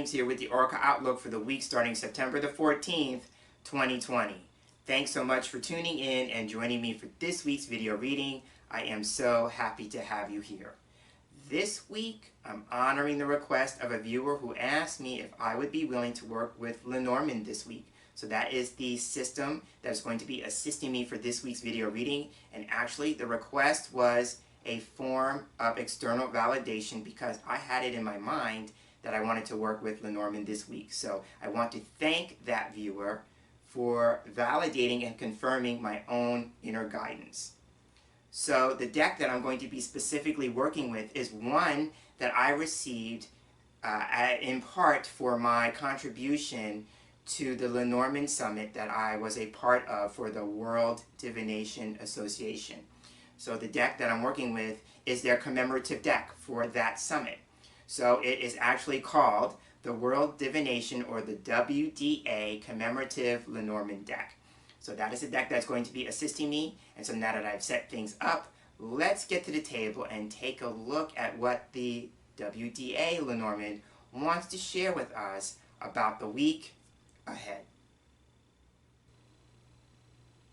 James here with the Oracle Outlook for the week starting September the 14th, 2020. Thanks so much for tuning in and joining me for this week's video reading. I am so happy to have you here. This week, I'm honoring the request of a viewer who asked me if I would be willing to work with Lenormand this week. So that is the system that's going to be assisting me for this week's video reading. And actually, the request was a form of external validation because I had it in my mind that I wanted to work with Lenormand this week. So I want to thank that viewer for validating and confirming my own inner guidance. So the deck that I'm going to be specifically working with is one that I received in part for my contribution to the Lenormand Summit that I was a part of for the World Divination Association. So the deck that I'm working with is their commemorative deck for that summit. So it is actually called the World Divination, or the WDA Commemorative Lenormand deck. So that is a deck that's going to be assisting me. And so now that I've set things up, let's get to the table and take a look at what the WDA Lenormand wants to share with us about the week ahead.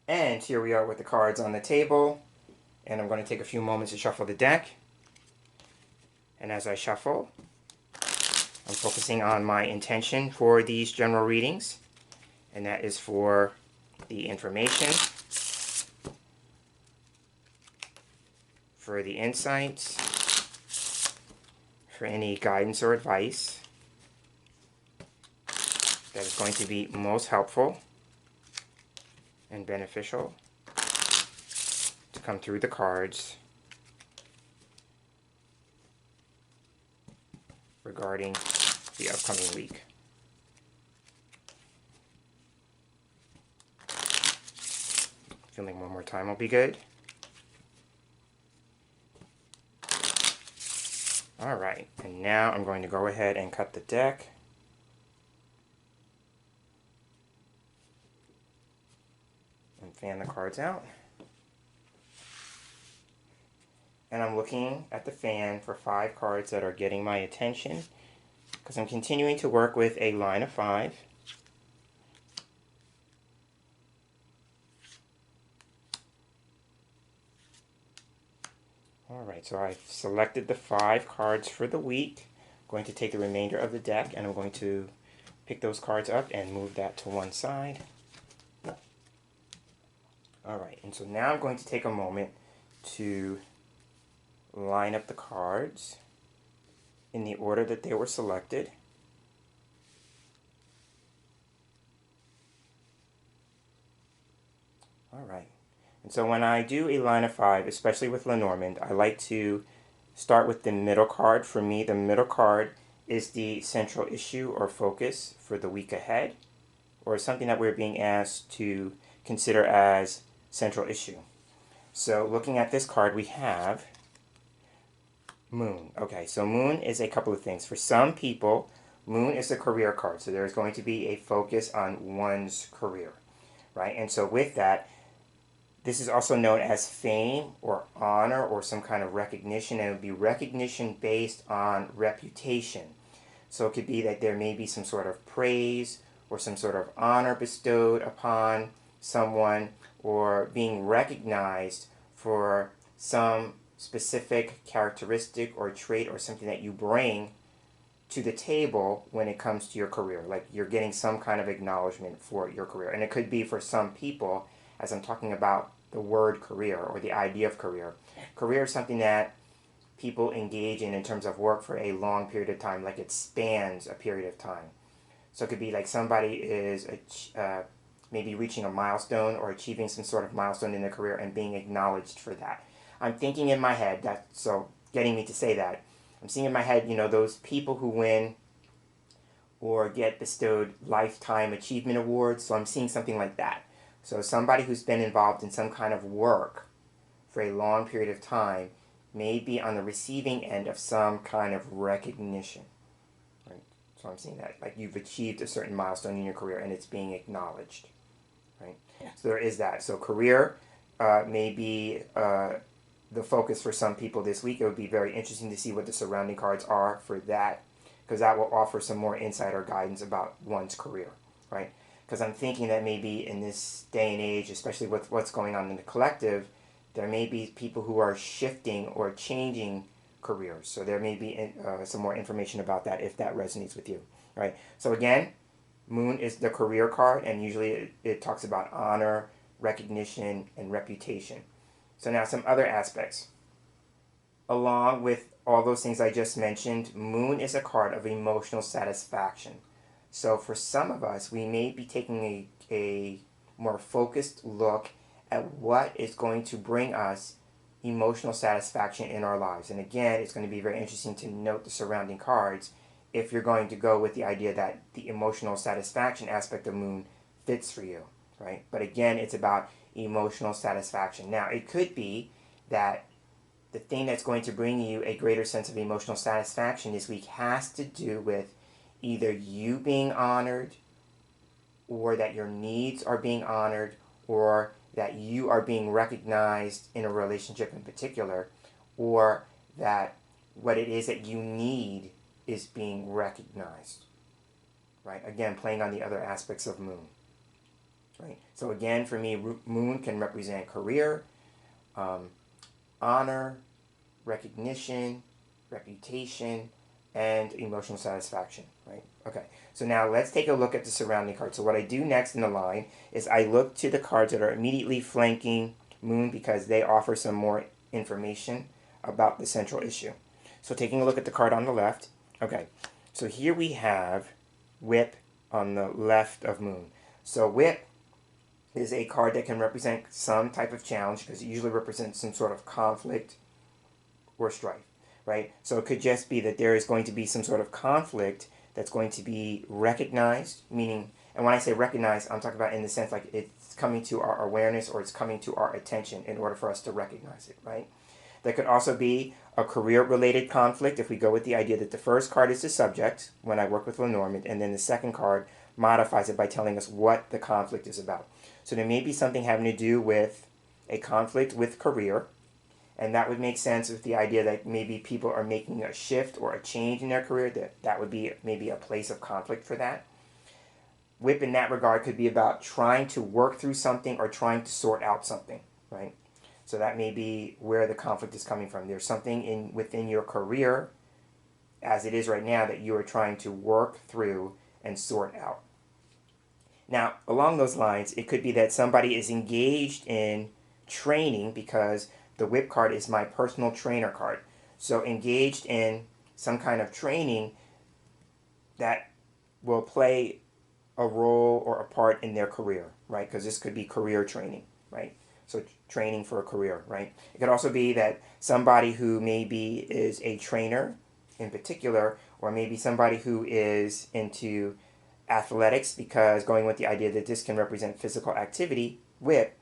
And here we are with the cards on the table. And I'm going to take a few moments to shuffle the deck. And as I shuffle, I'm focusing on my intention for these general readings. And that is for the information, for the insights, for any guidance or advice that is going to be most helpful and beneficial to come through the cards regarding the upcoming week. Feeling one more time will be good. Alright, and now I'm going to go ahead and cut the deck. And fan the cards out. And I'm looking at the fan for 5 cards that are getting my attention, because I'm continuing to work with a line of 5. Alright, so I've selected the 5 cards for the week. I'm going to take the remainder of the deck and I'm going to pick those cards up and move that to one side. Alright, and so now I'm going to take a moment to line up the cards in the order that they were selected. Alright, and so when I do a line of 5, especially with Lenormand, I like to start with the middle card. For me, the middle card is the central issue or focus for the week ahead, or something that we're being asked to consider as central issue. So looking at this card, we have Moon. Okay, so Moon is a couple of things. For some people, Moon is a career card. So there's going to be a focus on one's career, right? And so with that, this is also known as fame or honor or some kind of recognition, and it would be recognition based on reputation. So it could be that there may be some sort of praise or some sort of honor bestowed upon someone, or being recognized for some specific characteristic or trait or something that you bring to the table when it comes to your career. Like you're getting some kind of acknowledgement for your career. And it could be for some people, as I'm talking about the word career or the idea of career. Career is something that people engage in terms of work for a long period of time, like it spans a period of time. So it could be like somebody is maybe reaching a milestone or achieving some sort of milestone in their career and being acknowledged for that. I'm thinking in my head, so getting me to say that, I'm seeing in my head, you know, those people who win or get bestowed lifetime achievement awards. So I'm seeing something like that. So somebody who's been involved in some kind of work for a long period of time may be on the receiving end of some kind of recognition. Right? So I'm seeing that, like you've achieved a certain milestone in your career and it's being acknowledged. Right? So there is that. So career may be the focus for some people this week. It would be very interesting to see what the surrounding cards are for that because that will offer some more insight or guidance about one's career, right? Because I'm thinking that maybe in this day and age, especially with what's going on in the collective, there may be people who are shifting or changing careers. So there may be some more information about that if that resonates with you, right? So again, Moon is the career card, and usually it talks about honor, recognition, and reputation. So now some other aspects. Along with all those things I just mentioned, Moon is a card of emotional satisfaction. So for some of us, we may be taking a more focused look at what is going to bring us emotional satisfaction in our lives. And again, it's going to be very interesting to note the surrounding cards if you're going to go with the idea that the emotional satisfaction aspect of Moon fits for you, right? But again, it's about emotional satisfaction. Now, it could be that the thing that's going to bring you a greater sense of emotional satisfaction this week has to do with either you being honored, or that your needs are being honored, or that you are being recognized in a relationship in particular, or that what it is that you need is being recognized, right? Again, playing on the other aspects of Moon, right? So again, for me, Moon can represent career, honor, recognition, reputation, and emotional satisfaction, right? Okay, so now let's take a look at the surrounding cards. So what I do next in the line is I look to the cards that are immediately flanking Moon because they offer some more information about the central issue. So taking a look at the card on the left, okay, so here we have Whip on the left of Moon. So Whip is a card that can represent some type of challenge because it usually represents some sort of conflict or strife, right? So it could just be that there is going to be some sort of conflict that's going to be recognized, meaning, and when I say recognized, I'm talking about in the sense like it's coming to our awareness or it's coming to our attention in order for us to recognize it, right? There could also be a career-related conflict if we go with the idea that the first card is the subject when I work with Lenormand, and then the second card modifies it by telling us what the conflict is about. So there may be something having to do with a conflict with career, and that would make sense with the idea that maybe people are making a shift or a change in their career, that would be maybe a place of conflict for that. Whip in that regard could be about trying to work through something or trying to sort out something, right? So that may be where the conflict is coming from. There's something within your career, as it is right now, that you are trying to work through and sort out. Now, along those lines, it could be that somebody is engaged in training because the Whip card is my personal trainer card. So engaged in some kind of training that will play a role or a part in their career, right? Because this could be career training, right? So training for a career, right? It could also be that somebody who maybe is a trainer in particular, or maybe somebody who is into athletics, because going with the idea that this can represent physical activity, Whip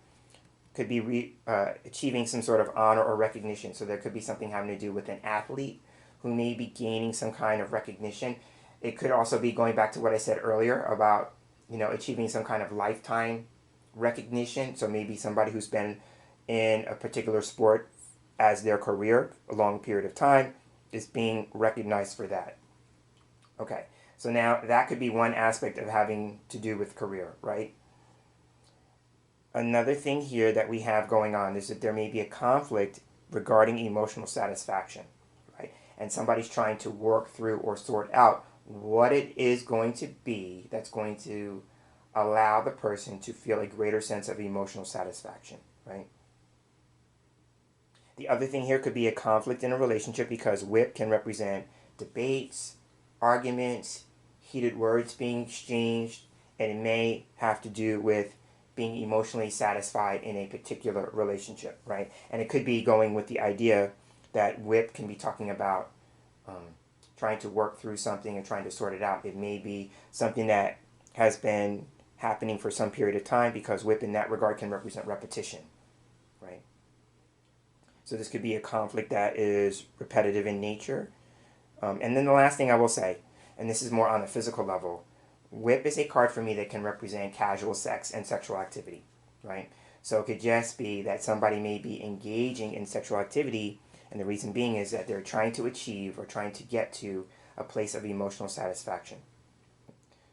could be achieving some sort of honor or recognition. So there could be something having to do with an athlete who may be gaining some kind of recognition. It could also be going back to what I said earlier about, achieving some kind of lifetime recognition. So maybe somebody who's been in a particular sport as their career a long period of time is being recognized for that. Okay, so now that could be one aspect of having to do with career, right? Another thing here that we have going on is that there may be a conflict regarding emotional satisfaction, right? And somebody's trying to work through or sort out what it is going to be that's going to allow the person to feel a greater sense of emotional satisfaction, right? The other thing here could be a conflict in a relationship because Whip can represent debates, arguments, heated words being exchanged, and it may have to do with being emotionally satisfied in a particular relationship, right? And it could be going with the idea that Whip can be talking about trying to work through something and trying to sort it out. It may be something that has been happening for some period of time because Whip in that regard can represent repetition, right? So this could be a conflict that is repetitive in nature. And then the last thing I will say, and this is more on a physical level, Whip is a card for me that can represent casual sex and sexual activity, right? So it could just be that somebody may be engaging in sexual activity, and the reason being is that they're trying to achieve or trying to get to a place of emotional satisfaction.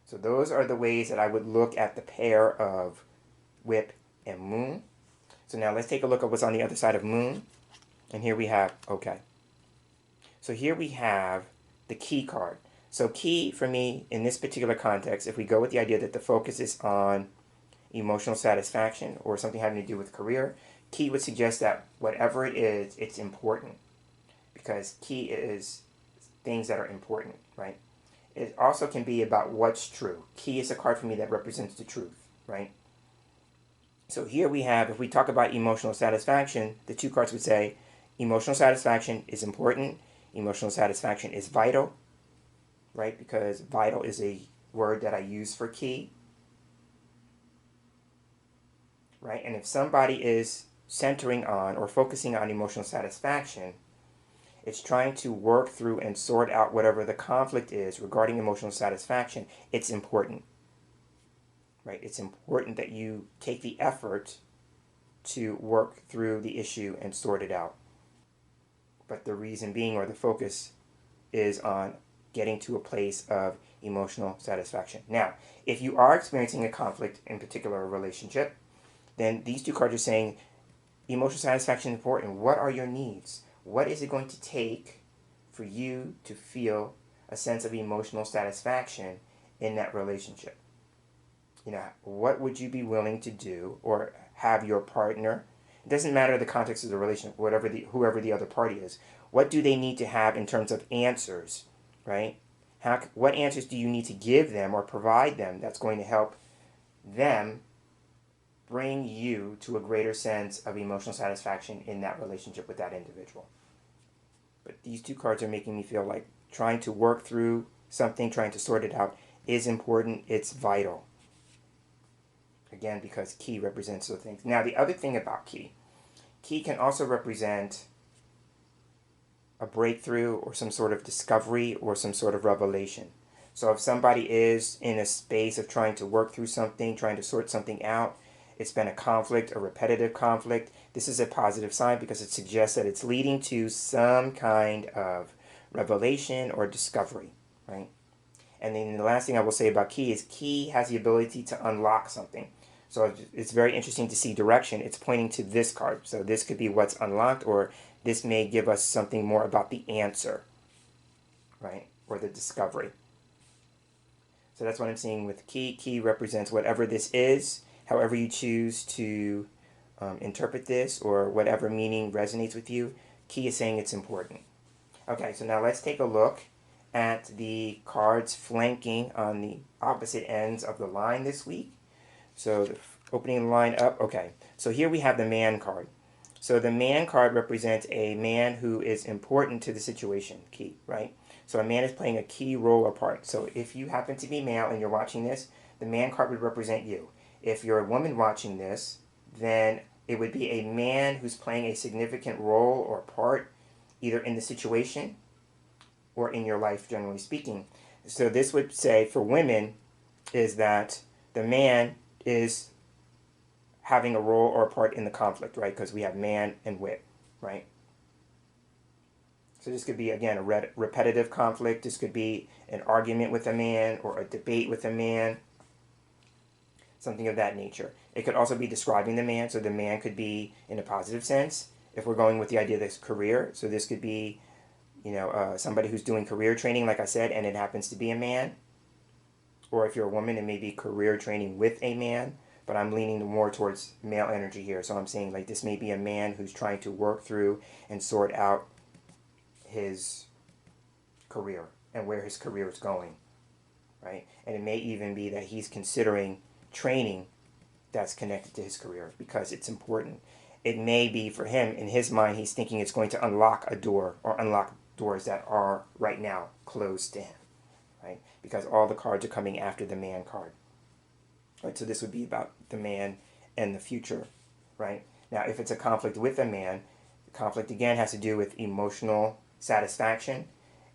So those are the ways that I would look at the pair of whip and moon. So now let's take a look at what's on the other side of moon. And here we have, okay. So here we have the key card. So key for me in this particular context, if we go with the idea that the focus is on emotional satisfaction or something having to do with career, key would suggest that whatever it is, it's important. Because key is things that are important, right? It also can be about what's true. Key is a card for me that represents the truth, right? So here we have, if we talk about emotional satisfaction, the two cards would say emotional satisfaction is important, emotional satisfaction is vital, right? Because vital is a word that I use for key, right? And if somebody is centering on or focusing on emotional satisfaction, it's trying to work through and sort out whatever the conflict is regarding emotional satisfaction. It's important, right? It's important that you take the effort to work through the issue and sort it out. But the reason being, or the focus, is on getting to a place of emotional satisfaction. Now, if you are experiencing a conflict, in particular a relationship, then these two cards are saying emotional satisfaction is important. What are your needs? What is it going to take for you to feel a sense of emotional satisfaction in that relationship? You know, what would you be willing to do or have your partner? It doesn't matter the context of the relationship, whoever the other party is. What do they need to have in terms of answers, right? What answers do you need to give them or provide them that's going to help them bring you to a greater sense of emotional satisfaction in that relationship with that individual? But these two cards are making me feel like trying to work through something, trying to sort it out is important. It's vital. Again, because key represents those things. Now, the other thing about key can also represent a breakthrough or some sort of discovery or some sort of revelation. So if somebody is in a space of trying to work through something, trying to sort something out, it's been a conflict, a repetitive conflict, this is a positive sign because it suggests that it's leading to some kind of revelation or discovery, right? And then the last thing I will say about key is key has the ability to unlock something. So it's very interesting to see direction. It's pointing to this card. So this could be what's unlocked, or this may give us something more about the answer, right? Or the discovery. So that's what I'm seeing with key. Key represents whatever this is, however you choose to interpret this, or whatever meaning resonates with you. Key is saying it's important. Okay, so now let's take a look at the cards flanking on the opposite ends of the line this week. So the opening the line up, okay. So here we have the man card. So the man card represents a man who is important to the situation, key, right? So a man is playing a key role or part. So if you happen to be male and you're watching this, the man card would represent you. If you're a woman watching this, then it would be a man who's playing a significant role or part, either in the situation or in your life, generally speaking. So this would say for women is that the man is having a role or a part in the conflict, right? Because we have man and whip, right? So this could be, again, a repetitive conflict. This could be an argument with a man or a debate with a man, something of that nature. It could also be describing the man. So the man could be in a positive sense if we're going with the idea of this career. So this could be, you know, somebody who's doing career training, like I said, and it happens to be a man. Or if you're a woman, it may be career training with a man. But I'm leaning more towards male energy here. So I'm saying like this may be a man who's trying to work through and sort out his career and where his career is going, right? And it may even be that he's considering training that's connected to his career because it's important. It may be for him, in his mind, he's thinking it's going to unlock a door or unlock doors that are right now closed to him, right? Because all the cards are coming after the man card. Right, so this would be about the man and the future, right? Now, if it's a conflict with a man, the conflict again has to do with emotional satisfaction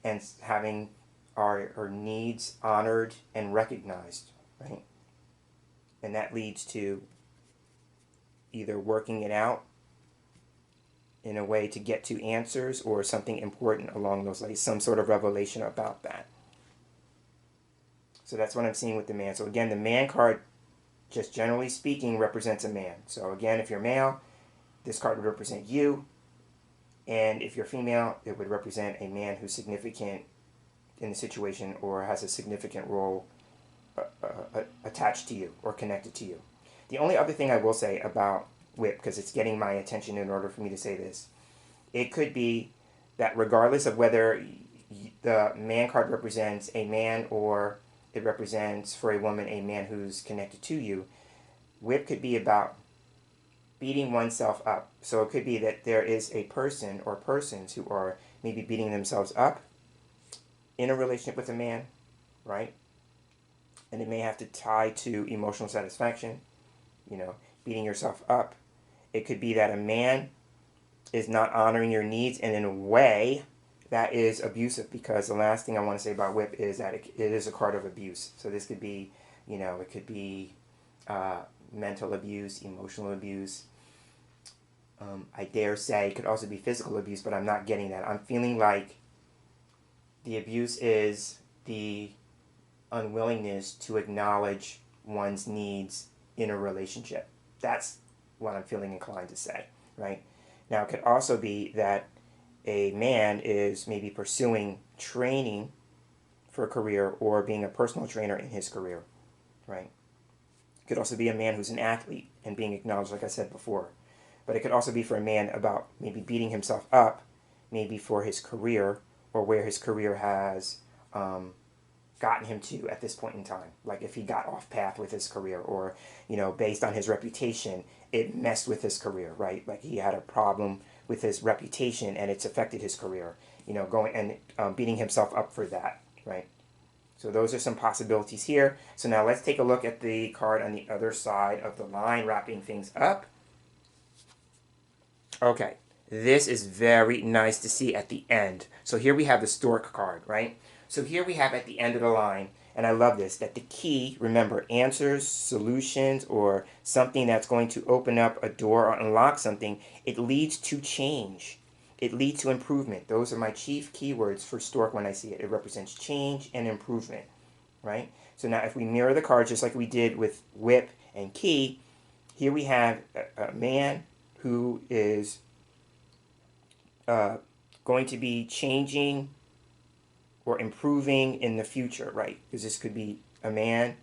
and having our needs honored and recognized, right? And that leads to either working it out in a way to get to answers or something important along those lines, some sort of revelation about that. So that's what I'm seeing with the man. So again, the man card, just generally speaking, represents a man. So again, if you're male, this card would represent you. And if you're female, it would represent a man who's significant in the situation or has a significant role attached to you or connected to you. The only other thing I will say about whip, because it's getting my attention in order for me to say this, it could be that regardless of whether the man card represents a man or it represents for a woman a man who's connected to you, whip could be about beating oneself up. So it could be that there is a person or persons who are maybe beating themselves up in a relationship with a man, right? And it may have to tie to emotional satisfaction, beating yourself up. It could be that a man is not honoring your needs, and in a way that is abusive, because the last thing I want to say about whip is that it is a card of abuse. So this could be, it could be mental abuse, emotional abuse. I dare say it could also be physical abuse, but I'm not getting that. I'm feeling like the abuse is the unwillingness to acknowledge one's needs in a relationship. That's what I'm feeling inclined to say, right? Now, it could also be that a man is maybe pursuing training for a career or being a personal trainer in his career, right? It could also be a man who's an athlete and being acknowledged, like I said before. But it could also be for a man about maybe beating himself up, maybe for his career or where his career has gotten him to at this point in time. Like if he got off path with his career or, based on his reputation, it messed with his career, right? Like he had a problem with his reputation and it's affected his career, going and beating himself up for that, right? So those are some possibilities here. So now let's take a look at the card on the other side of the line, wrapping things up. Okay, this is very nice to see at the end. So here we have the stork card, right? So here we have at the end of the line, and I love this, that the key, remember, answers, solutions, or something that's going to open up a door or unlock something, it leads to change. It leads to improvement. Those are my chief keywords for stork when I see it. It represents change and improvement, right? So now if we mirror the cards just like we did with whip and key, here we have a man who is going to be changing or improving in the future, right? Because this could be a man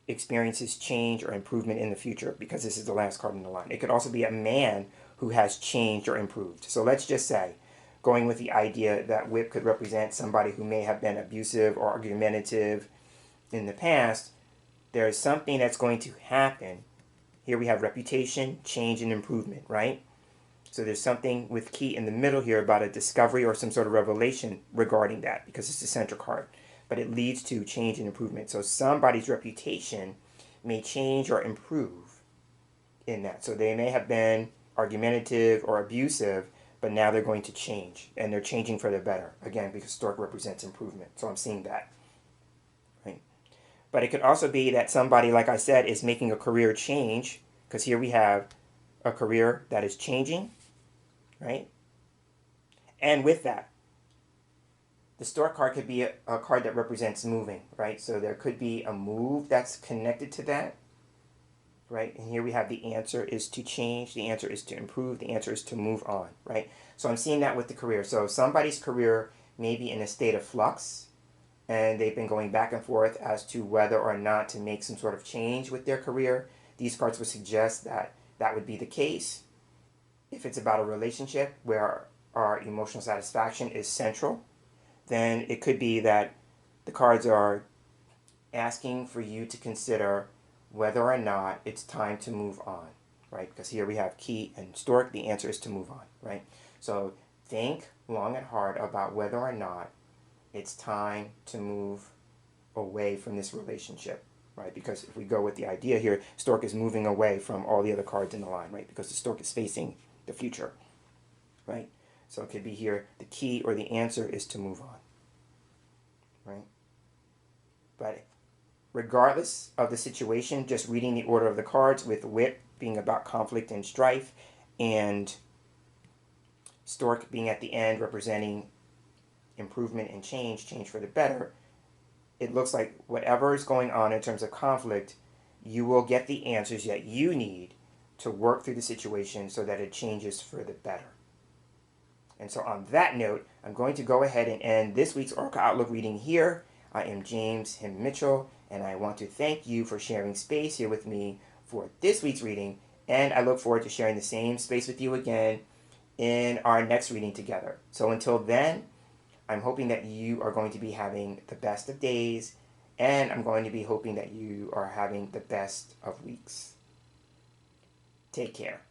experiences change or improvement in the future, because this is the last card in the line. It could also be a man who has changed or improved. So let's just say, going with the idea that whip could represent somebody who may have been abusive or argumentative in the past, there is something that's going to happen. Here we have reputation, change, and improvement, right? So there's something with key in the middle here about a discovery or some sort of revelation regarding that, because it's the center card. But it leads to change and improvement. So somebody's reputation may change or improve in that. So they may have been argumentative or abusive, but now they're going to change. And they're changing for the better. Again, because stork represents improvement. So I'm seeing that. Right? But it could also be that somebody, like I said, is making a career change. Because here we have a career that is changing. Right? And with that, the stork card could be a card that represents moving, right? So there could be a move that's connected to that, right? And here we have the answer is to change, the answer is to improve, the answer is to move on, right? So I'm seeing that with the career. So somebody's career may be in a state of flux, and they've been going back and forth as to whether or not to make some sort of change with their career. These cards would suggest that that would be the case. If it's about a relationship where our emotional satisfaction is central, then it could be that the cards are asking for you to consider whether or not it's time to move on, right? Because here we have key and stork, the answer is to move on, right? So think long and hard about whether or not it's time to move away from this relationship, right? Because if we go with the idea here, stork is moving away from all the other cards in the line, right? Because the stork is facing the future, right? So it could be here, the key or the answer is to move on, right? But regardless of the situation, just reading the order of the cards, with whip being about conflict and strife, and stork being at the end representing improvement and change for the better, it looks like whatever is going on in terms of conflict, you will get the answers that you need to work through the situation so that it changes for the better. And so on that note, I'm going to go ahead and end this week's Oracle Outlook reading here. I am James Himm Mitchell, and I want to thank you for sharing space here with me for this week's reading, and I look forward to sharing the same space with you again in our next reading together. So until then, I'm hoping that you are going to be having the best of days, and I'm going to be hoping that you are having the best of weeks. Take care.